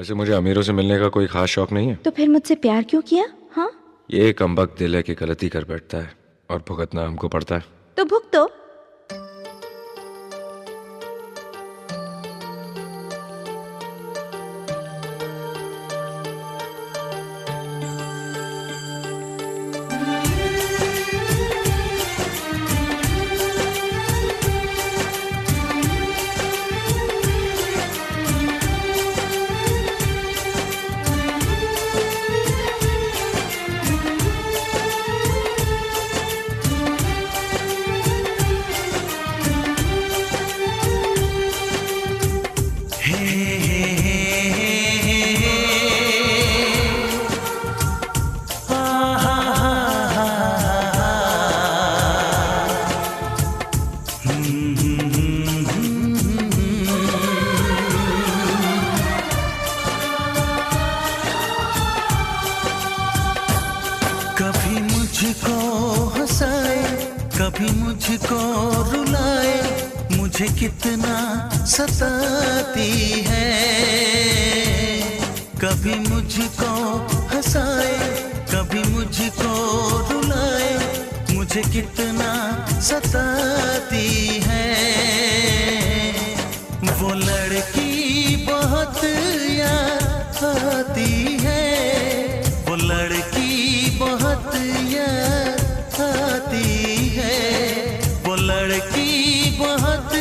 वैसे मुझे अमीरों से मिलने का कोई खास शौक नहीं है। तो फिर मुझसे प्यार क्यों किया? हाँ, ये कमबख्त दिल है कि गलती कर बैठता है और भुगतना हमको पड़ता है। तो भुगतो। कभी मुझको हंसाए, कभी मुझको रुलाए, मुझे कितना सताती है। कभी मुझको हंसाए, कभी मुझको रुलाए, मुझे कितना सताती है। वो लड़की बहुत याद आती है, वो लड़की बहुत याद आती है, वो लड़की बहुत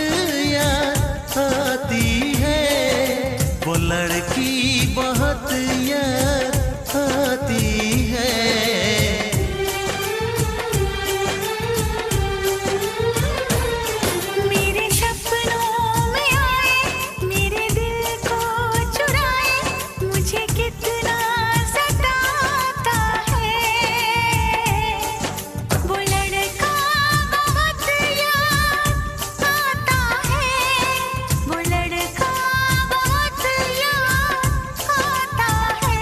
याद आती है, वो लड़की बहुत याद आती है। मेरे सपनों में आए, मेरे दिल को चुराए, मुझे कितना सताता है। वो लड़का बहुत याद आता है, वो लड़का बहुत याद आता है,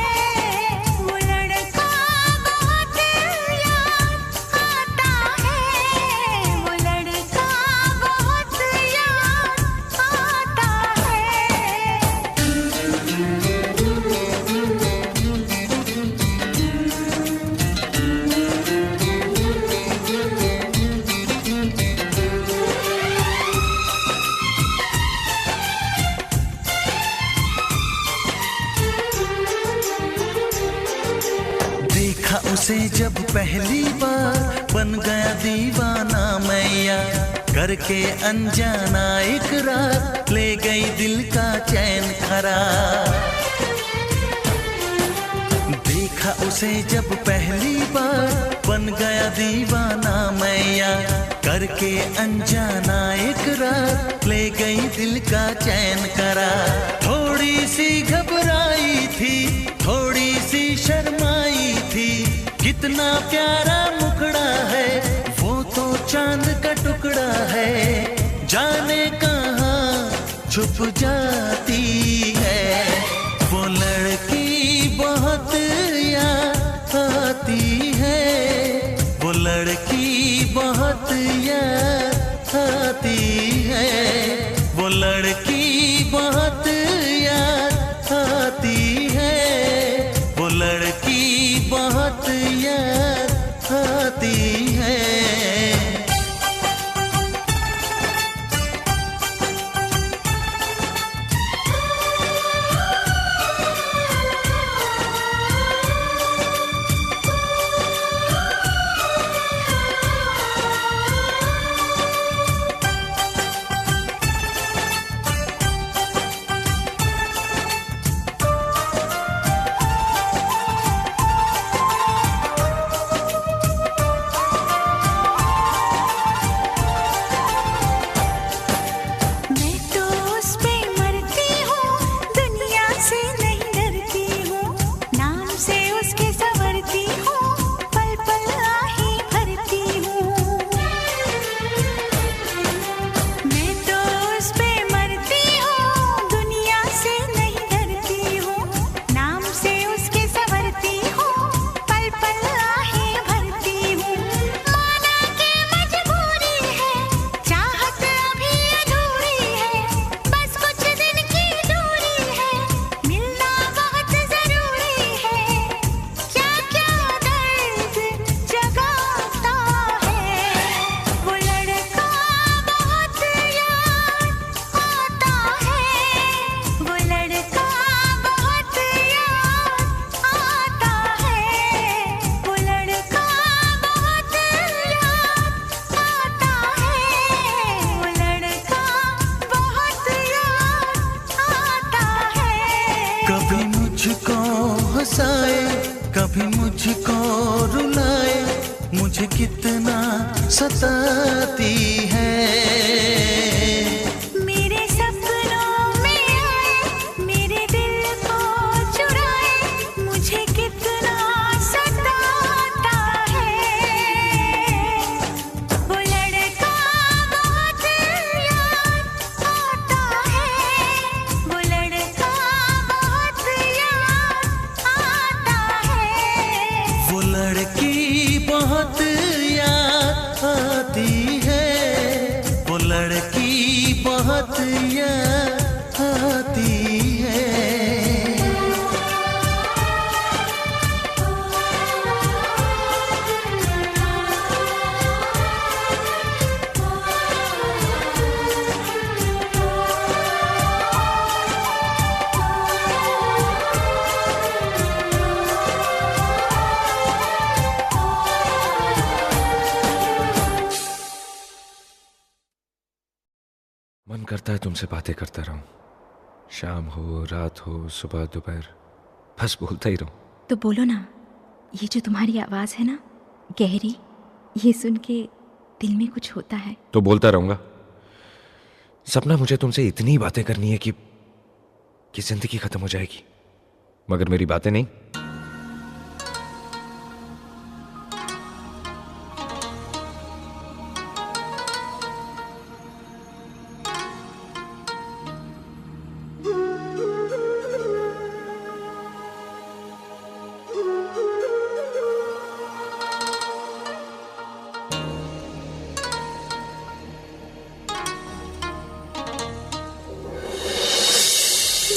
वो लड़का बहुत याद आता है, वो लड़का बहुत याद आता देखा उसे जब पहली बार, बन गया दीवाना मैया, करके अनजाना इकरार, ले गई दिल का चैन करार। देखा उसे जब पहली बार, बन गया दीवाना मैया, करके अनजाना इकरार, ले गई दिल का चैन करार। थोड़ी सी घबराई थी, थोड़ी सी शर्माई थी, कितना प्यारा मुखड़ा है, वो तो चांद का टुकड़ा है, जाने कहाँ छुप जाती है। वो लड़की बहुत याद आती है, वो लड़की बहुत याद आती है, वो लड़की बहुत याद आती है, वो लड़की बहुत याद आती है। सताती है। मेरे सपनों में आए, मेरे दिल को चुराए, मुझे कितना सताता है। वो लड़का बहुत याद आता है, वो लड़का बहुत याद आता है। वो लड़की बहुत याद आती है, वो लड़की बहुत याद आती है। मन करता है तुमसे बातें करता रहूं, शाम हो रात हो सुबह दोपहर, बस बोलता ही रहूं। तो बोलो ना। ये जो तुम्हारी आवाज़ है ना, गहरी, ये सुन के दिल में कुछ होता है। तो बोलता रहूंगा। सपना मुझे तुमसे इतनी बातें करनी है कि जिंदगी खत्म हो जाएगी, मगर मेरी बातें नहीं।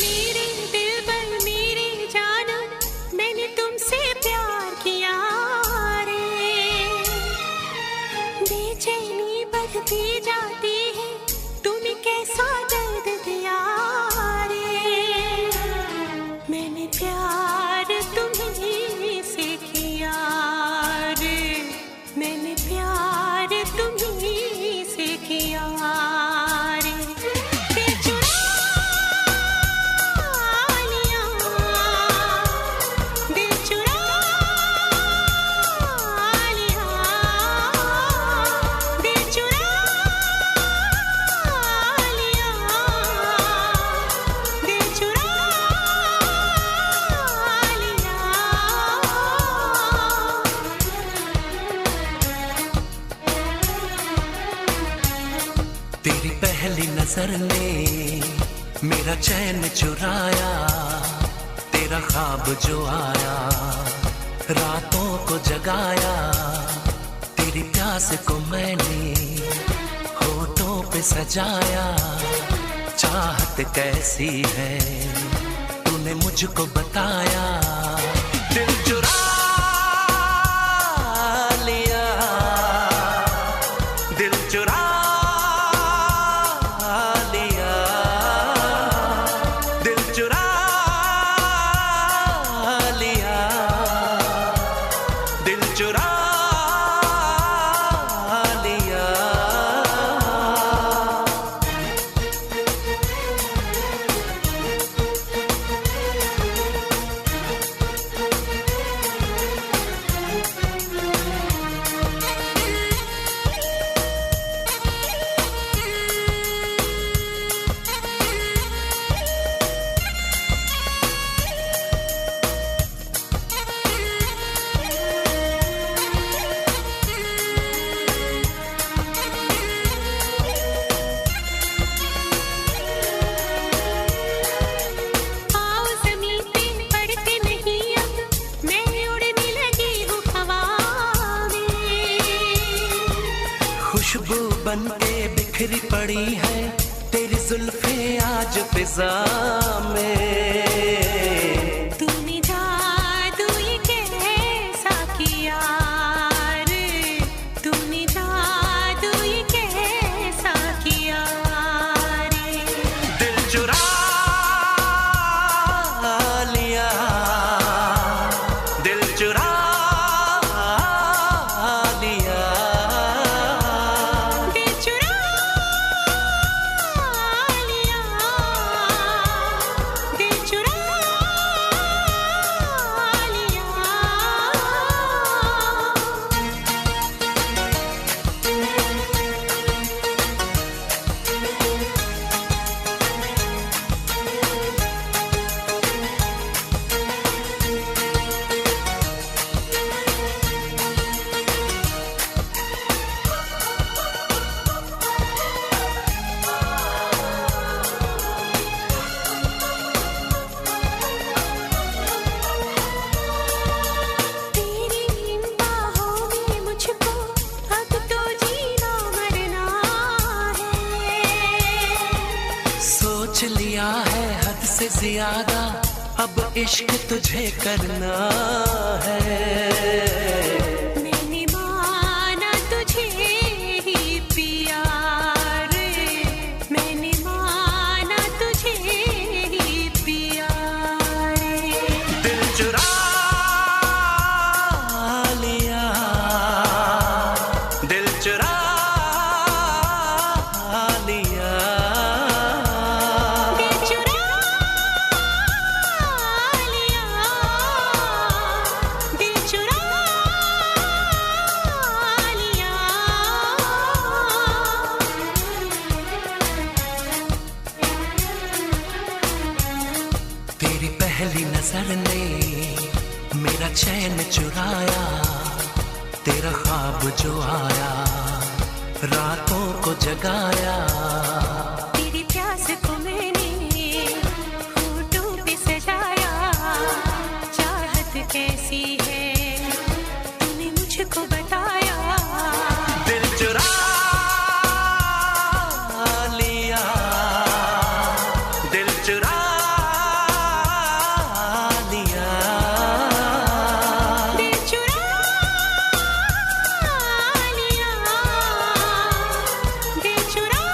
मेरे दिल पर मेरी जान, मैंने तुमसे प्यार किया रे। बेचैनी बढ़ती जाती है, तूने कैसा दर्द दिया रे। मैंने प्यार तुम्हीं से किया रे, मैंने प्यार तुम्हीं से किया रे। दिल चुरा लिया, दिल चुरा लिया, दिल चुरा लिया। तेरी पहली नजर ने मेरा चैन चुराया, तेरा ख्वाब जो आया रातों को जगाया। तेरी प्यास को मैंने होठों पे सजाया। चाहत कैसी है तूने मुझको बताया। दिल चुरा लिया, दिल चुरा लिया, दिल चुरा लिया, दिल चुरा लिया। आओ ज़मीन पे पड़ते नहीं अब, मैं उड़ने लगी हूँ हवा में। खुशबू बन के बिखरी पड़ी है तेरी जुल्फे आज फिजा में। तूने जादू ये कैसा किया रे, तूने जादू ये कैसा किया रे। दिल चुरा लिया, दिल चुरा लिया, दिल चुरा लिया, दिल चुरा से ज्यादा अब इश्क तुझे करना है। मैंने माना तुझे ही पिया रे, मैंने माना तुझे ही पिया रे। दिल चुरा लिया, दिल चुरा लिया, दिल चुरा लिया, दिल चुरा लिया। तेरी पहली नजर ने मेरा चैन चुराया, तेरा ख्वाब जो आया रातों को जगाया। तेरी प्यास को मैंने होठों पे सजाया, चाहत कैसी है तूने मुझको बताया। दिल चुरा लिया, दिल चुरा लिया, दिल चुरा लिया, दिल चुरा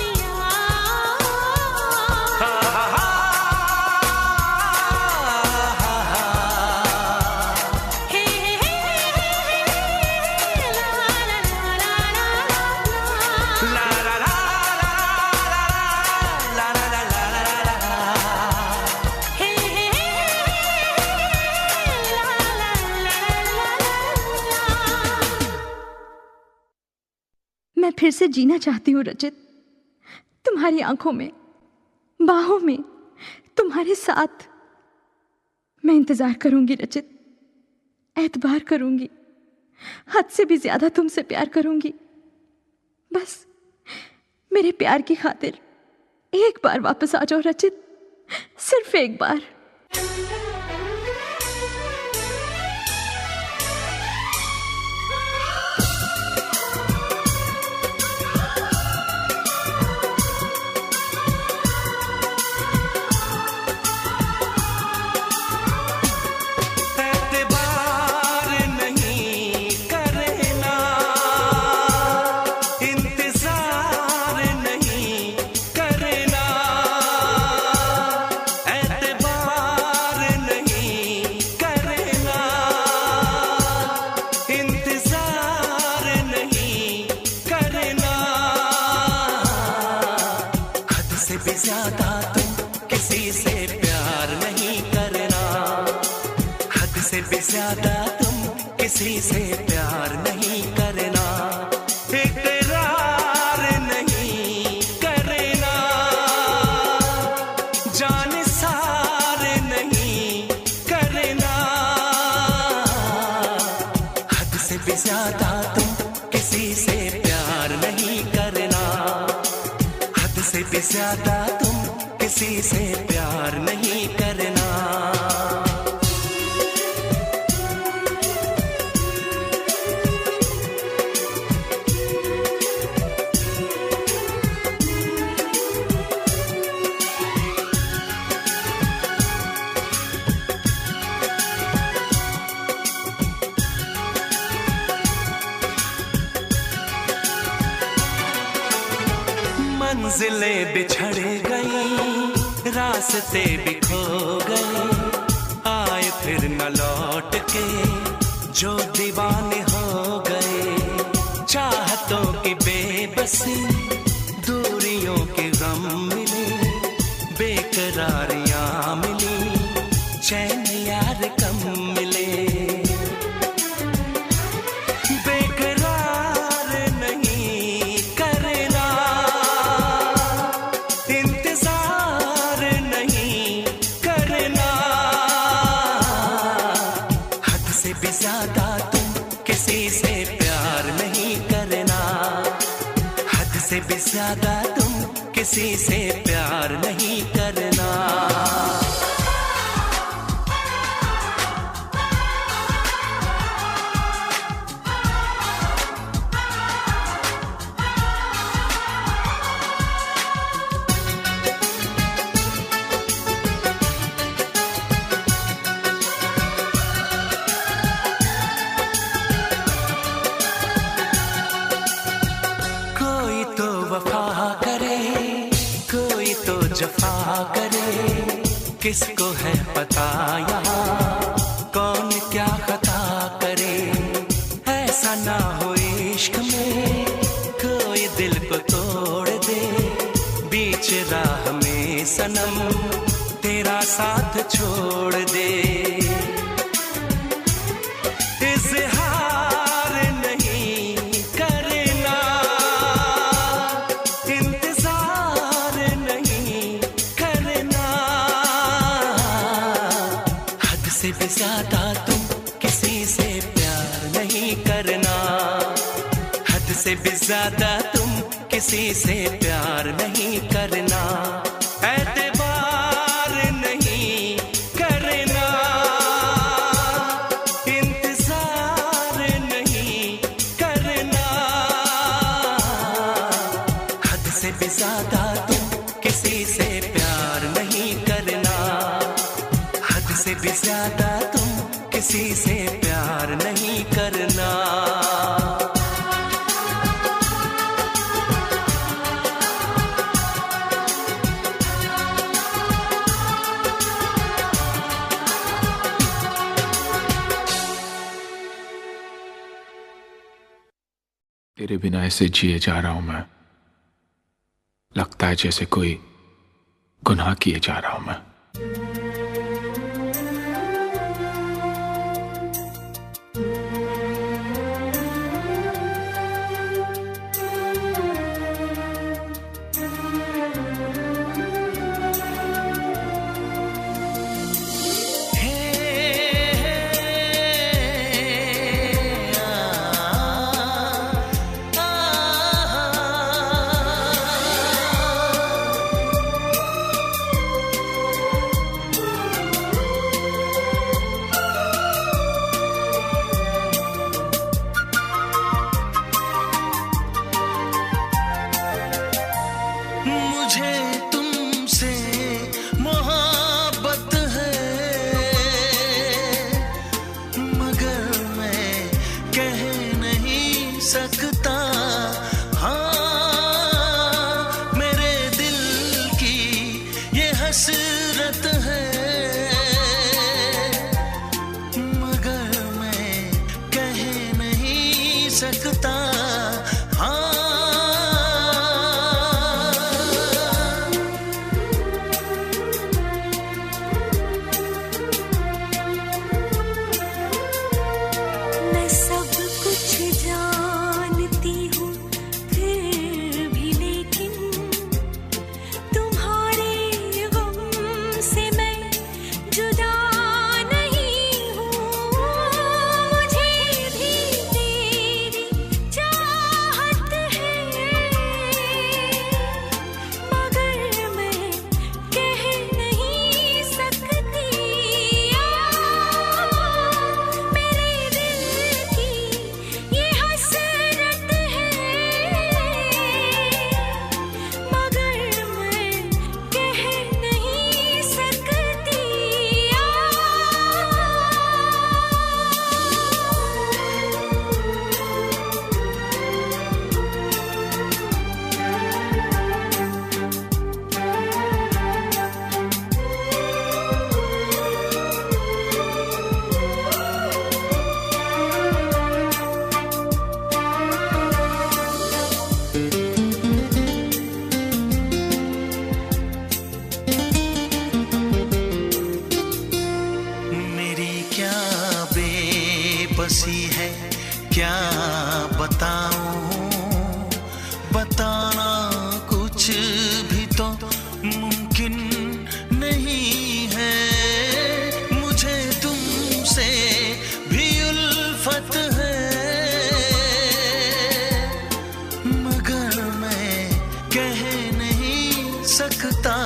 लिया। हे हे ला ला ला ला ला। ला ला ला ला ला ला ला ला ला ला। हे ला ला ला ला। मैं फिर से जीना चाहती हूँ रचित, तुम्हारी आंखों में, बाहों में, तुम्हारे साथ। मैं इंतजार करूंगी रचित, एतबार करूंगी, हद से भी ज्यादा तुमसे प्यार करूंगी। बस मेरे प्यार की खातिर एक बार वापस आ जाओ रचित, सिर्फ एक बार। एतबार नहीं करना, इंतजार नहीं करना, एतबार नहीं करना, इंतजार नहीं करना। हद से भी ज्यादा तुम किसी से प्यार नहीं करना, हद से भी ज्यादा तुम किसी से प्यार नहीं करना। इकरार नहीं करना, जान सार नहीं करना। हद से भी ज्यादा तुम किसी से प्यार नहीं करना, हद से भी ज्यादा तुम किसी से प्यार नहीं करना। मंजिलें बिछड़ गई, रास्ते भी खो गए, आए फिर न लौट के जो दीवाने हो गए। चाहतों की बेबसी, दूरियों के गम मिले, बेकरारियां मिली, चैन यार कम मिले। बेकरार नहीं करना, इंतजार नहीं करना। हद से भी ज्यादा तुम किसी से प्यार नहीं करना, हद से भी ज्यादा तुम किसी से प्यार नहीं करना। जफा करे, किसको है पता यहाँ कौन क्या खता करे। ऐसा ना हो इश्क में कोई दिल को तोड़ दे, बीच राह में सनम तेरा साथ छोड़ दे। इज़हार नहीं करना, इंतजार नहीं करना, हद से भी ज्यादा तुम किसी से प्यार नहीं करना, हद से भी ज्यादा तुम किसी से प्यार नहीं करना। एतबार नहीं करना, इंतजार नहीं करना, हद से भी ज्यादा तुम किसी से प्यार नहीं करना, हद से भी ज्यादा तुम किसी से प्यार नहीं करना। तेरे बिना ऐसे जिए जा रहा हूं मैं, लगता है जैसे कोई गुनाह किए जा रहा हूं मैं। मुझे तुमसे मोहब्बत है, मगर मैं कह नहीं सकता। हाँ, मेरे दिल की ये हसरत है, मगर मैं कह नहीं सकता। बसी है क्या बताऊं, बताना कुछ भी तो मुमकिन नहीं है। मुझे तुमसे भी उल्फत है, मगर मैं कह नहीं सकता।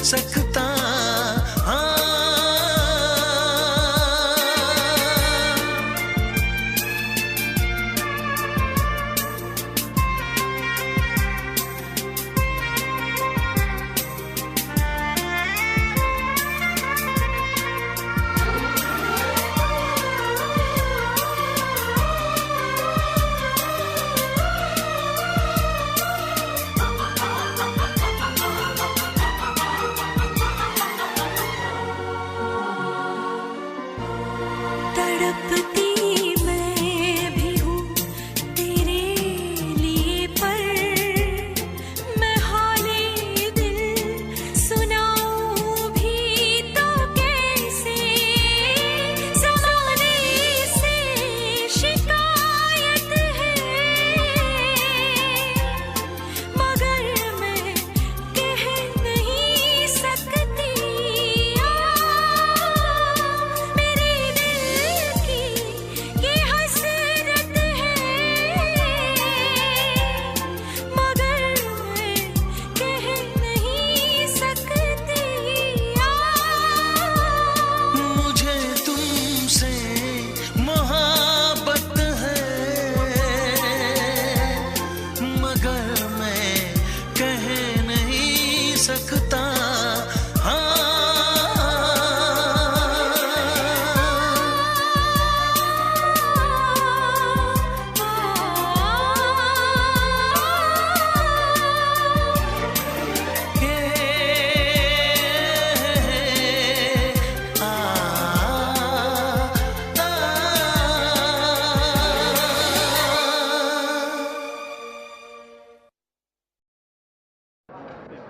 सकता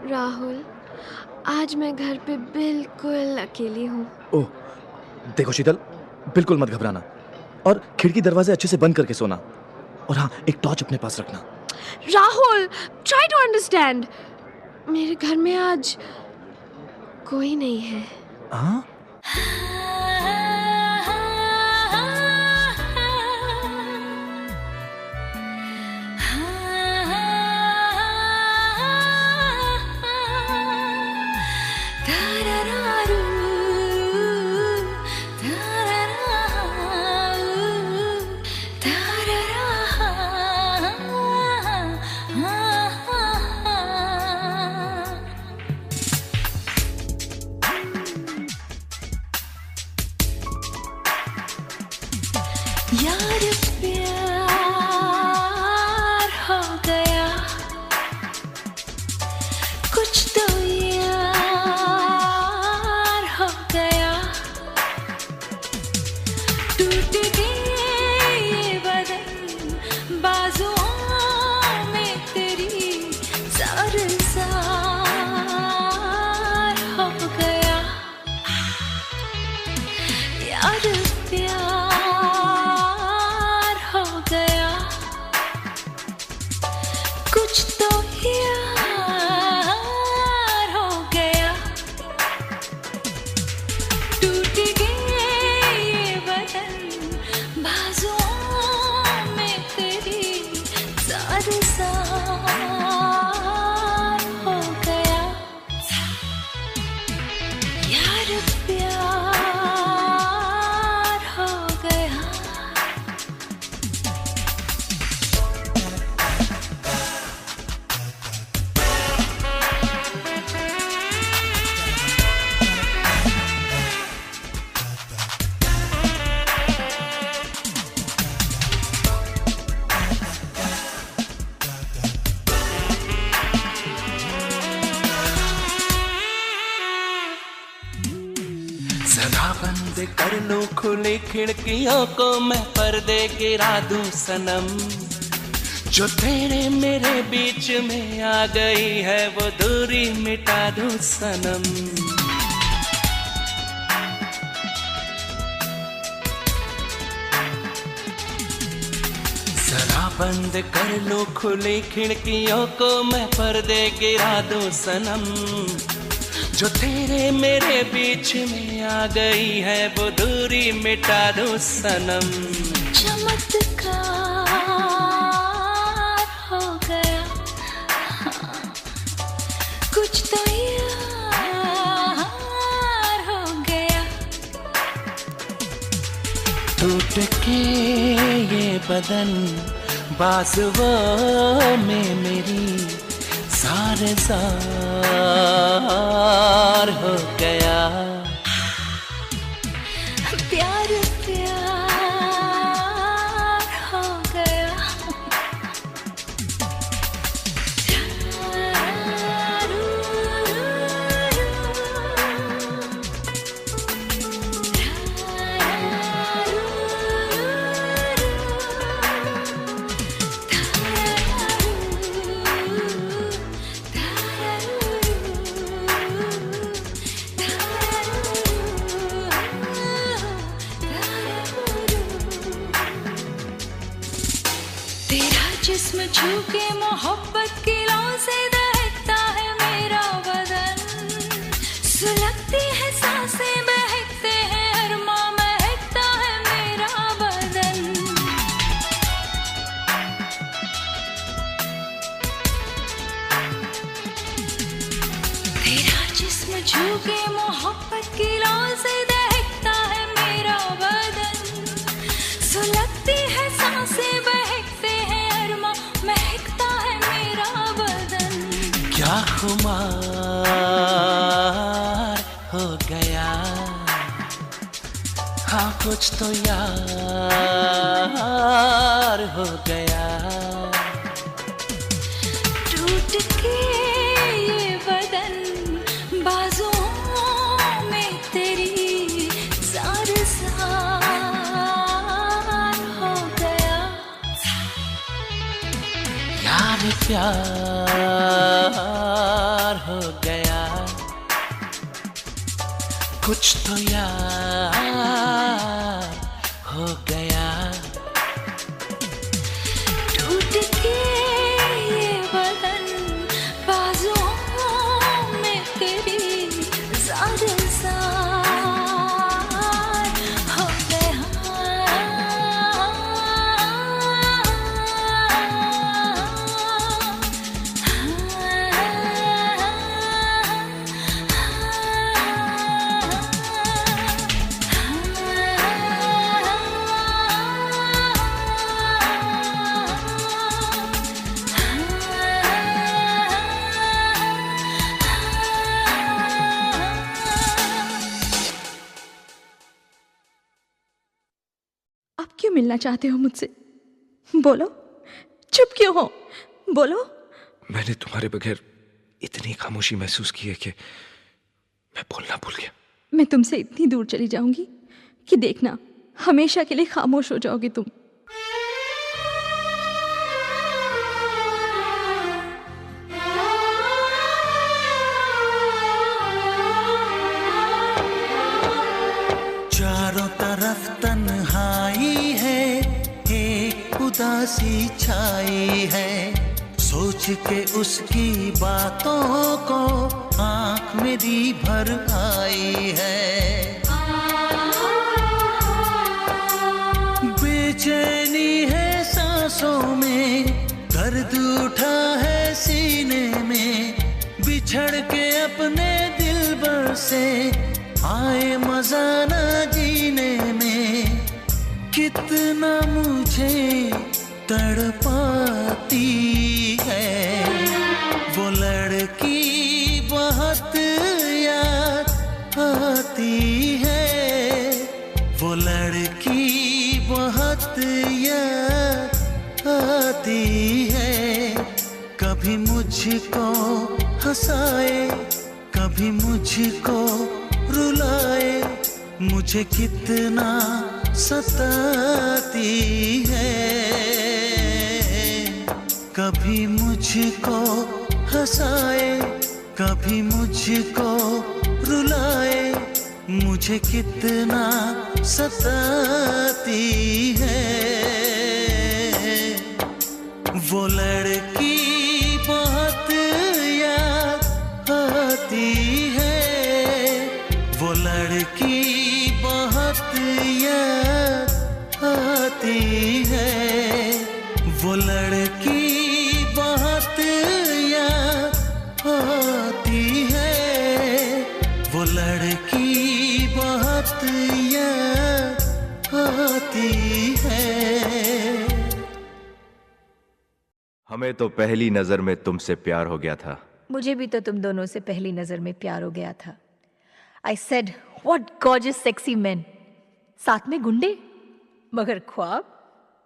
राहुल, आज मैं घर पे बिल्कुल अकेली हूँ। ओह, देखो शीतल, बिल्कुल मत घबराना और खिड़की दरवाजे अच्छे से बंद करके सोना। और हाँ, एक टॉर्च अपने पास रखना। Rahul, try to understand. मेरे घर में आज कोई नहीं है। हाँ? यार प्यार हो गया, कुछ तो यार हो गया, टूट गए ये बदन बाजुओं में तेरी, ज़ार हो गया। यार प्यार हो गया, कुछ तो यार हो गया, टूट गए ये बदन बाजुओं में तेरी, ज़ार हो गया। यार प्यार हो गया। सदा बंद कर लूं खुली खिड़कियों को, मैं पर्दे गिरा दूं सनम। जो तेरे मेरे बीच में आ गई है वो दूरी मिटा दूं सनम। सदा बंद कर लूं खुली खिड़कियों को, मैं पर्दे गिरा दूं सनम। जो तेरे मेरे बीच में आ गई है वो दूरी मिटा दूं सनम। चमत्कार हो गया, कुछ तो यार हो गया, टूट के ये बदन बाजुओं में मेरी, ज़ार हो गया। प्यार प्यार हो गया। तेरा जिस्म छू के मोहब्बत की लौ से दहकता है मेरा बदन, सुलगती है सांसें बहकते हैं अरमा, महकता है मेरा बदन। तेरा जिस्म छू के मोहब्बत की लौ से दहकता है मेरा बदन, सुलगती है सांसें बहकते हैं अरमा, महकता है मेरा बदन। क्या खुमार हो गया, हाँ कुछ तो यार हो गया। टूट के ये बदन बाजुओं में तेरी, ज़ार हो गया। यार प्यार हो कुछ तो यार हो गया। टूट के ये बदन बाजुओं में तेरी ज़ार हो गया। अब क्यों मिलना चाहते हो मुझसे? बोलो, चुप क्यों हो? बोलो। मैंने तुम्हारे बगैर इतनी खामोशी महसूस की है कि मैं बोलना भूल गया। मैं तुमसे इतनी दूर चली जाऊंगी कि देखना, हमेशा के लिए खामोश हो जाओगे तुम। चारों तरफ तन्हाई है, एक उदासी छाई है। सोच के उसकी बातों को आंख मेरी भर आई है। बेचैनी है सांसों में, दर्द उठा है सीने में। बिछड़ के अपने दिलबर से आए मजा न जीने में। कितना मुझे तड़पाती है वो लड़की, बहुत याद आती है वो लड़की, बहुत याद आती है। कभी मुझको हंसाए, कभी मुझको रुलाए, मुझे कितना सताती है। कभी मुझको हंसाए, कभी मुझको रुलाए, मुझे कितना सताती है वो लड़की, बहुत याद आती है वो लड़की, बहुत याद आती है वो लड़की, बहुत याद आती है वो लड़की, बहुत याद आती है। हमें तो पहली नजर में तुमसे प्यार हो गया था। मुझे भी तो तुम दोनों से पहली नजर में प्यार हो गया था। I said, what gorgeous sexy men. साथ में गुंडे, मगर ख्वाब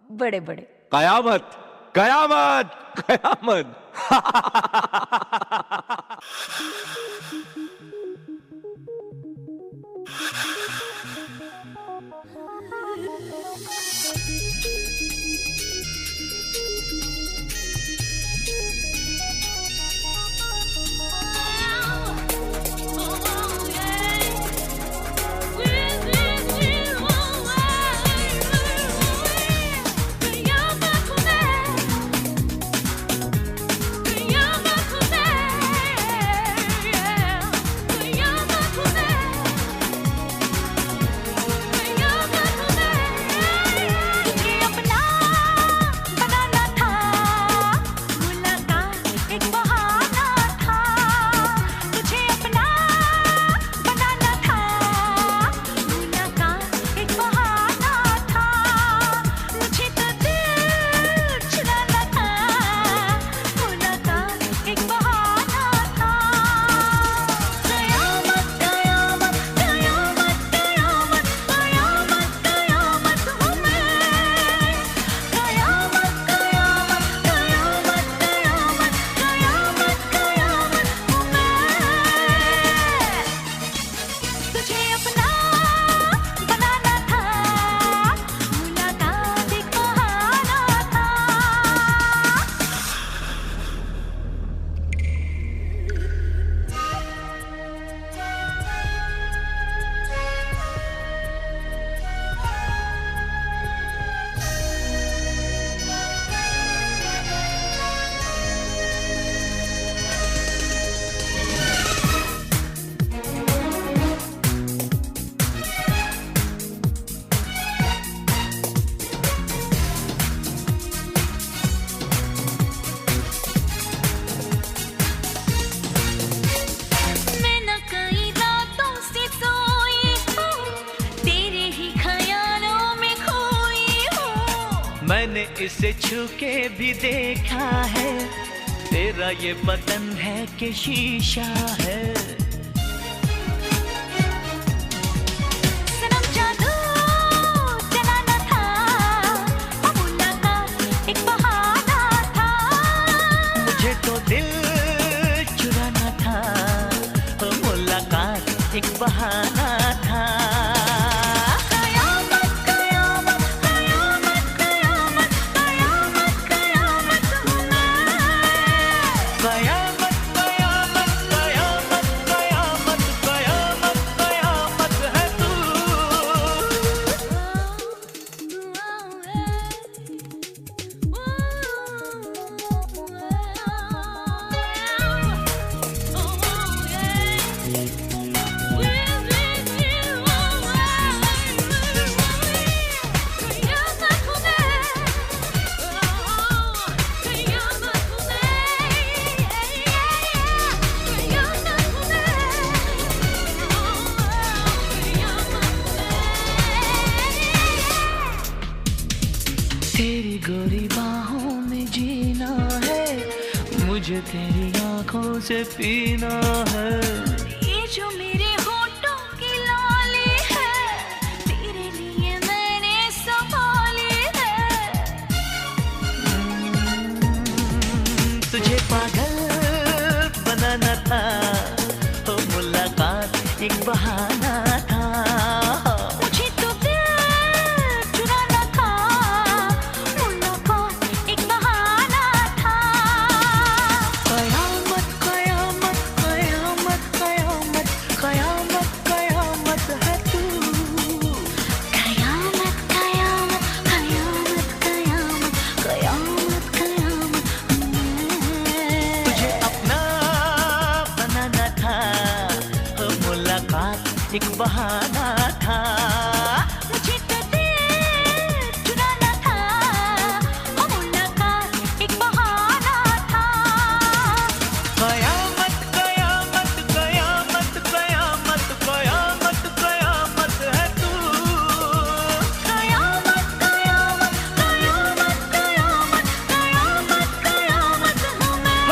बड़े बड़े। कयामत, कयामत, कयामत। Yeah. इसे छू के भी देखा है, तेरा ये बदन है कि शीशा है। सनम जादू चलाना था, मुलाकात एक बहाना था। मुझे तो दिल चुराना था, मुलाकात एक बहाना था। तेरी गोरी बाहों में जीना है, मुझे तेरी आंखों से पीना है। ये जो मेरे होठों की लाली है, तेरे लिए मैंने संभाली है। तुझे पागल बनाना था, तो मुलाकात एक बहाना था। मुझे तो दिल चुराना था, मुलाकात एक बहाना था। कयामत कयामत कयामत कयामत कयामत कयामत है तू। कयामत कयामत कयामत कयामत कयामत कयामत। तुझे अपना बनाना था, मुलाकात एक बहाना था। मुझे तो दिल चुराना था, मुलाकात एक बहाना था। कयामत कयामत कयामत कयामत कयामत कयामत है तू। कयामत कयामत कयामत कयामत कयामत कयामत हूँ मैं।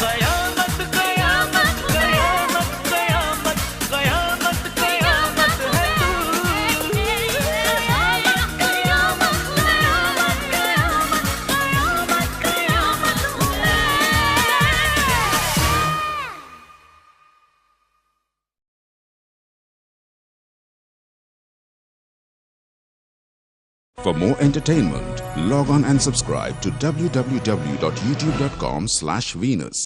कयामत कयामत कयामत कयामत कयामत कयामत है तू। For more entertainment, log on and subscribe to www.youtube.com/Venus.